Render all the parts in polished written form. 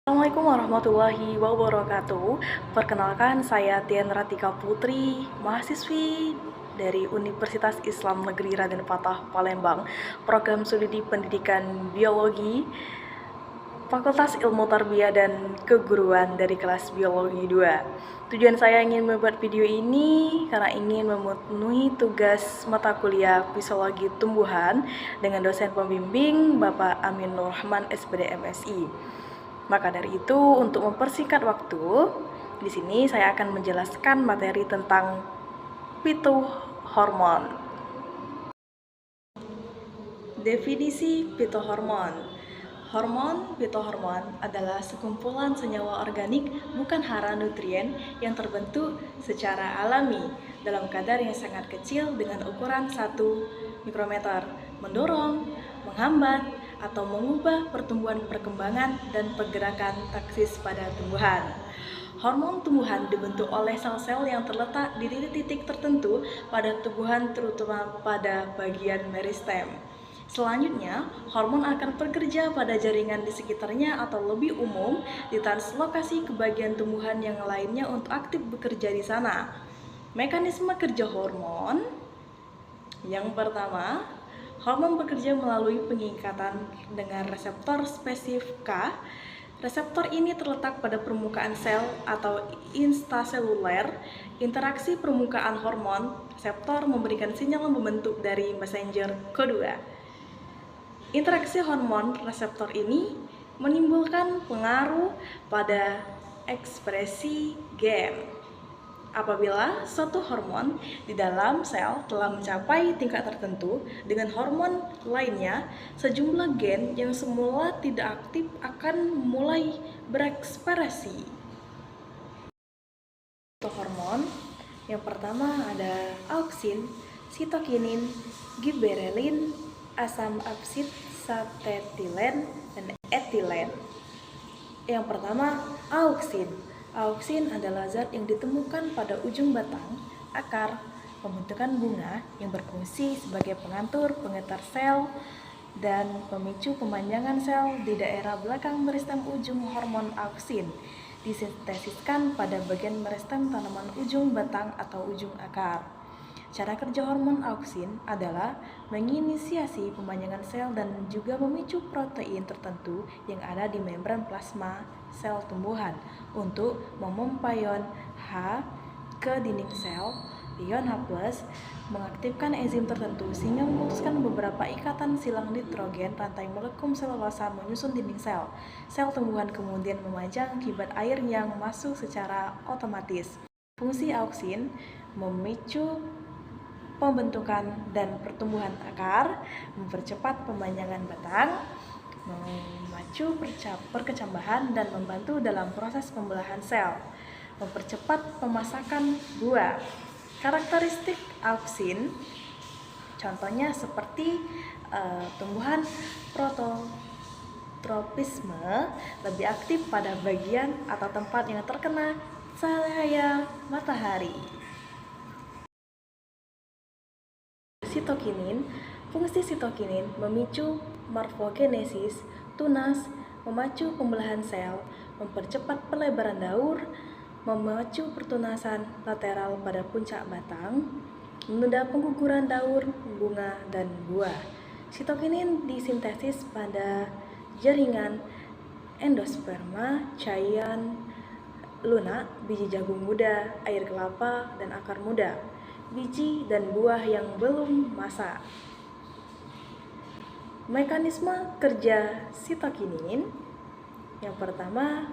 Assalamualaikum warahmatullahi wabarakatuh. Perkenalkan, saya Tian Ratika Putri, mahasiswi dari Universitas Islam Negeri Raden Patah, Palembang, Program Studi Pendidikan Biologi, Fakultas Ilmu Tarbiyah dan Keguruan dari kelas Biologi 2. Tujuan saya ingin membuat video ini karena ingin memenuhi tugas mata kuliah Fisiologi Tumbuhan dengan dosen pembimbing Bapak Amin Nur Rahman SPD MSI. Maka dari itu, untuk mempersingkat waktu, di sini saya akan menjelaskan materi tentang fitohormon. Definisi fitohormon. Fitohormon adalah sekumpulan senyawa organik bukan hara nutrien yang terbentuk secara alami dalam kadar yang sangat kecil dengan ukuran 1 mikrometer, mendorong, menghambat, atau mengubah pertumbuhan, perkembangan, dan pergerakan taksis pada tumbuhan. Hormon tumbuhan dibentuk oleh sel-sel yang terletak di titik-titik tertentu pada tumbuhan, terutama pada bagian meristem. Selanjutnya, hormon akan bekerja pada jaringan di sekitarnya atau lebih umum ditranslokasi ke bagian tumbuhan yang lainnya untuk aktif bekerja di sana. Mekanisme kerja hormon yang pertama, hormon bekerja melalui pengikatan dengan reseptor spesifik K. Reseptor ini terletak pada permukaan sel atau intraseluler. Interaksi permukaan hormon reseptor memberikan sinyal membentuk dari messenger kedua. Interaksi hormon reseptor ini menimbulkan pengaruh pada ekspresi gen. Apabila suatu hormon di dalam sel telah mencapai tingkat tertentu dengan hormon lainnya, sejumlah gen yang semula tidak aktif akan mulai berekspresi. Hormon yang pertama ada auksin, sitokinin, giberelin, asam absid, satetilen, dan etilen. Yang pertama, auksin. Auksin adalah zat yang ditemukan pada ujung batang, akar, pembentukan bunga yang berfungsi sebagai pengatur, pengetar sel, dan pemicu pemanjangan sel di daerah belakang meristem. Ujung hormon auksin disintesiskan pada bagian meristem tanaman ujung batang atau ujung akar. Cara kerja hormon auksin adalah menginisiasi pemanjangan sel dan juga memicu protein tertentu yang ada di membran plasma sel tumbuhan untuk memompa ion H ke dinding sel. Ion H+ mengaktifkan enzim tertentu sehingga memutuskan beberapa ikatan silang nitrogen rantai molekul selulosa menyusun dinding sel. Sel tumbuhan kemudian memanjang akibat air yang masuk secara otomatis. Fungsi auksin memicu pembentukan dan pertumbuhan akar, mempercepat pemanjangan batang, memacu perkecambahan, dan membantu dalam proses pembelahan sel, mempercepat pemasakan buah. Karakteristik auksin contohnya seperti tumbuhan prototropisme lebih aktif pada bagian atau tempat yang terkena cahaya matahari. Sitokinin. Fungsi sitokinin memicu morfogenesis, tunas, memacu pembelahan sel, mempercepat pelebaran daur, memacu pertunasan lateral pada puncak batang, menunda pengguguran daur, bunga, dan buah. Sitokinin disintesis pada jaringan endosperma, cairan lunak, biji jagung muda, air kelapa, dan akar muda, biji dan buah yang belum masak. Mekanisme kerja sitokinin yang pertama,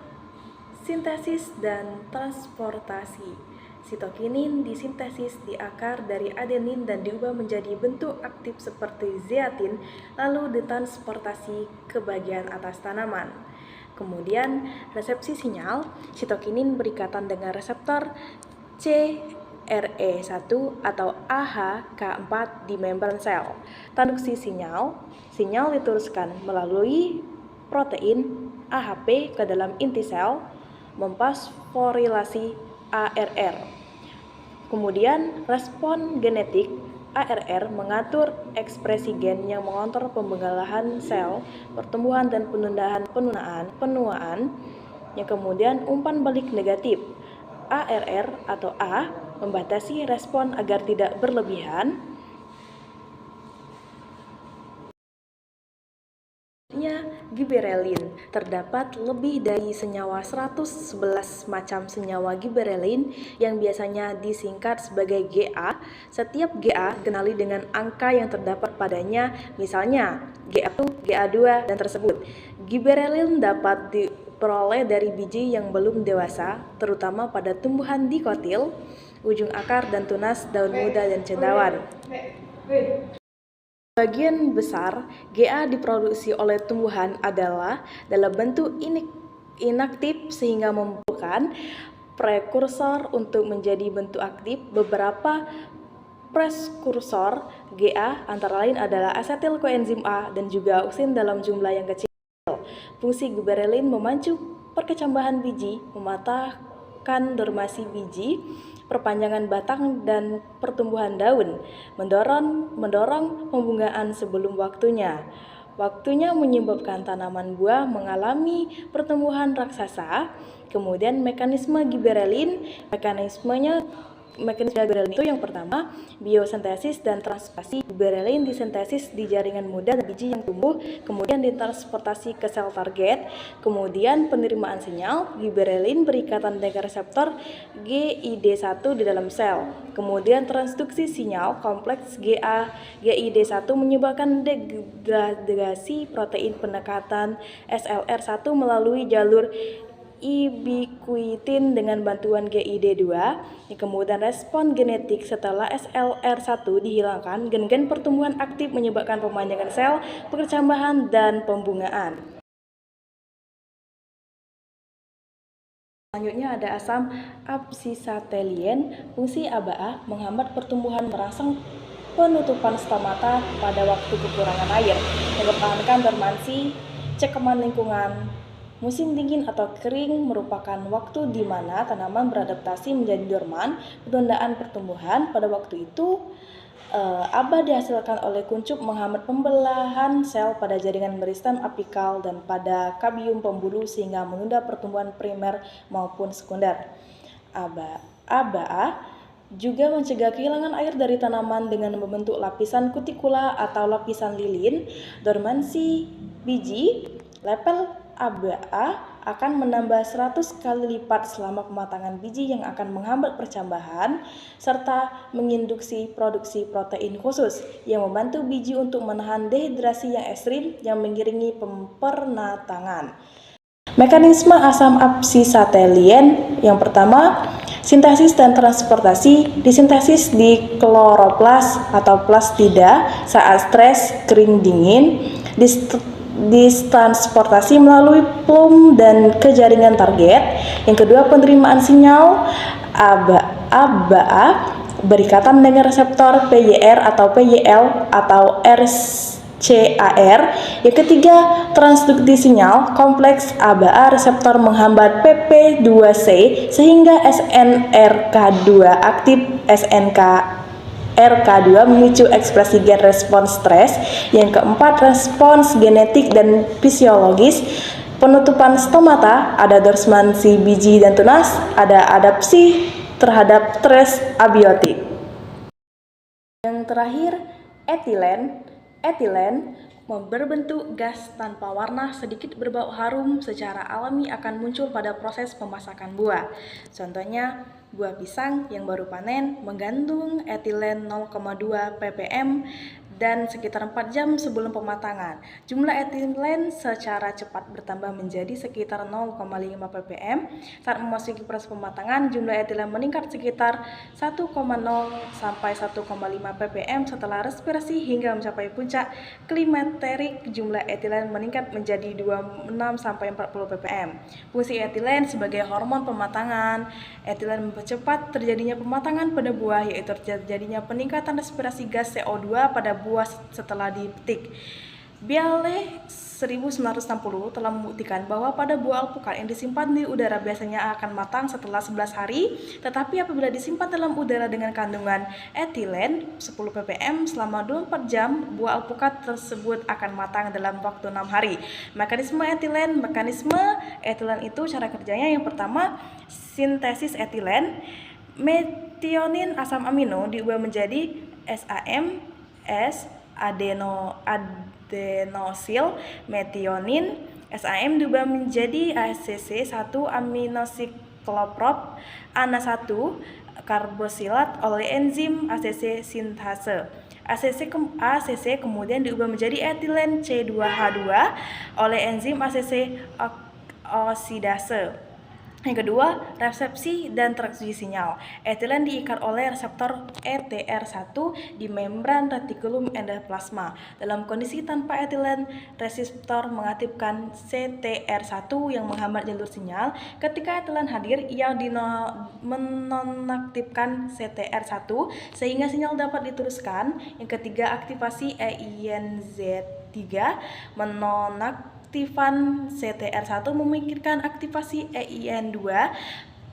sintesis dan transportasi. Sitokinin disintesis di akar dari adenin dan diubah menjadi bentuk aktif seperti zeatin, lalu ditransportasi ke bagian atas tanaman. Kemudian, resepsi sinyal, sitokinin berikatan dengan reseptor CRE1 atau AHK4 di membran sel. Transduksi sinyal diteruskan melalui protein AHP ke dalam inti sel, memfosforilasi ARR. Kemudian, respon genetik ARR mengatur ekspresi gen yang mengontrol pembenggalahan sel, pertumbuhan dan penuaan Yang kemudian umpan balik negatif. ARR atau A membatasi respon agar tidak berlebihan. Giberellin. Terdapat lebih dari senyawa 111 macam senyawa giberellin yang biasanya disingkat sebagai GA. Setiap GA dikenali dengan angka yang terdapat padanya, misalnya GA1, GA2, dan tersebut. Giberellin dapat diperoleh dari biji yang belum dewasa, terutama pada tumbuhan dikotil, ujung akar dan tunas daun muda dan cendawan. Bagian besar GA diproduksi oleh tumbuhan adalah dalam bentuk inaktif sehingga membutuhkan prekursor untuk menjadi bentuk aktif. Beberapa prekursor GA antara lain adalah asetil koenzim A dan juga auksin dalam jumlah yang kecil. Fungsi giberellin memacu perkecambahan biji, mematahkan dormasi biji, perpanjangan batang dan pertumbuhan daun, mendorong pembungaan sebelum waktunya. Waktunya menyebabkan tanaman buah mengalami pertumbuhan raksasa. Kemudian mekanisme giberellin, mekanisme giberellin itu yang pertama, biosintesis dan transportasi. Giberellin disintesis di jaringan muda dan biji yang tumbuh, kemudian ditransportasi ke sel target. Kemudian penerimaan sinyal, giberellin berikatan dengan reseptor GID1 di dalam sel. Kemudian transduksi sinyal kompleks GID1 menyebabkan degradasi protein pendekatan SLR1 melalui jalur ubiquitin dengan bantuan GID2. Kemudian respon genetik setelah SLR1 dihilangkan, gen-gen pertumbuhan aktif menyebabkan pemanjangan sel, perkecambahan, dan pembungaan. Selanjutnya ada asam absisatelien. Fungsi ABA menghambat pertumbuhan merangsang penutupan stomata pada waktu kekurangan air, mempertahankan dormansi, cekaman lingkungan. Musim dingin atau kering merupakan waktu di mana tanaman beradaptasi menjadi dorman, penundaan pertumbuhan. Pada waktu itu, ABA dihasilkan oleh kuncup menghambat pembelahan sel pada jaringan meristem apikal dan pada kabium pembuluh sehingga menunda pertumbuhan primer maupun sekunder. ABA juga mencegah kehilangan air dari tanaman dengan membentuk lapisan kutikula atau lapisan lilin. Dormansi biji, level ABA akan menambah 100 kali lipat selama pematangan biji yang akan menghambat percambahan serta menginduksi produksi protein khusus yang membantu biji untuk menahan dehidrasi yang ekstrim yang mengiringi penatangan. Mekanisme asam absisatelien yang pertama, sintesis dan transportasi. Disintesis di kloroplas atau plastida saat stres kering dingin. Ditransportasi melalui plum dan ke jaringan target. Yang kedua, penerimaan sinyal. ABA berikatan dengan reseptor PYR atau PYL atau RCAR. Yang ketiga, transduksi sinyal kompleks. ABA reseptor menghambat PP2C sehingga SNRK2 aktif. SNRK2 memicu ekspresi gen respons stres. Yang keempat, respons genetik dan fisiologis. Penutupan stomata, ada dormansi biji dan tunas, ada adaptasi terhadap stres abiotik. Yang terakhir, etilen. Etilen berbentuk gas tanpa warna, sedikit berbau harum, secara alami akan muncul pada proses pemasakan buah. Contohnya, buah pisang yang baru panen mengandung etilen 0,2 ppm dan sekitar 4 jam sebelum pematangan. Jumlah etilen secara cepat bertambah menjadi sekitar 0,5 ppm. Saat memasuki proses pematangan, jumlah etilen meningkat sekitar 1,0 sampai 1,5 ppm. Setelah respirasi hingga mencapai puncak klimakterik, jumlah etilen meningkat menjadi 26 sampai 40 ppm. Fungsi etilen sebagai hormon pematangan. Etilen mempercepat terjadinya pematangan pada buah, yaitu terjadinya peningkatan respirasi gas CO2 pada buah setelah dipetik. Biale 1960 telah membuktikan bahwa pada buah alpukat yang disimpan di udara biasanya akan matang setelah 11 hari, tetapi apabila disimpan dalam udara dengan kandungan etilen 10 ppm selama 24 jam, buah alpukat tersebut akan matang dalam waktu 6 hari. Mekanisme etilen itu cara kerjanya yang pertama, sintesis etilen. Metionin asam amino diubah menjadi SAM, adenosil metionin. SAM diubah menjadi ACC1 aminosiklorop ANA1 karbosilat oleh enzim ACC sintase. ACC kemudian diubah menjadi etilen C2H2 oleh enzim ACC oksidase. Yang kedua, resepsi dan transduksi sinyal. Etilen diikat oleh reseptor ETR1 di membran retikulum endoplasma. Dalam kondisi tanpa etilen, reseptor mengaktifkan CTR1 yang menghambat jalur sinyal. Ketika etilen hadir, ia menonaktifkan CTR1 sehingga sinyal dapat diteruskan. Yang ketiga, aktivasi EINZ3 menonaktifkan CTR1 memungkinkan aktivasi EIN2.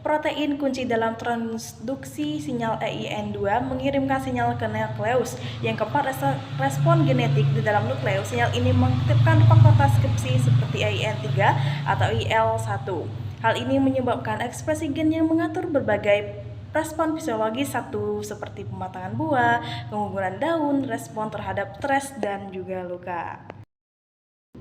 Protein kunci dalam transduksi sinyal EIN2 mengirimkan sinyal ke nukleus. Yang keempat, respon genetik di dalam nukleus. Sinyal ini mengaktifkan faktor transkripsi seperti EIN3 atau IL1. Hal ini menyebabkan ekspresi gen yang mengatur berbagai respon fisiologis seperti pematangan buah, pengguguran daun, respon terhadap stres, dan juga luka.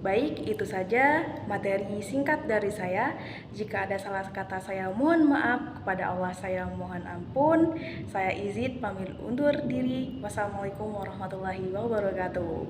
Baik, itu saja materi singkat dari saya. Jika ada salah kata saya mohon maaf, kepada Allah saya mohon ampun. Saya izin pamit undur diri. Wassalamualaikum warahmatullahi wabarakatuh.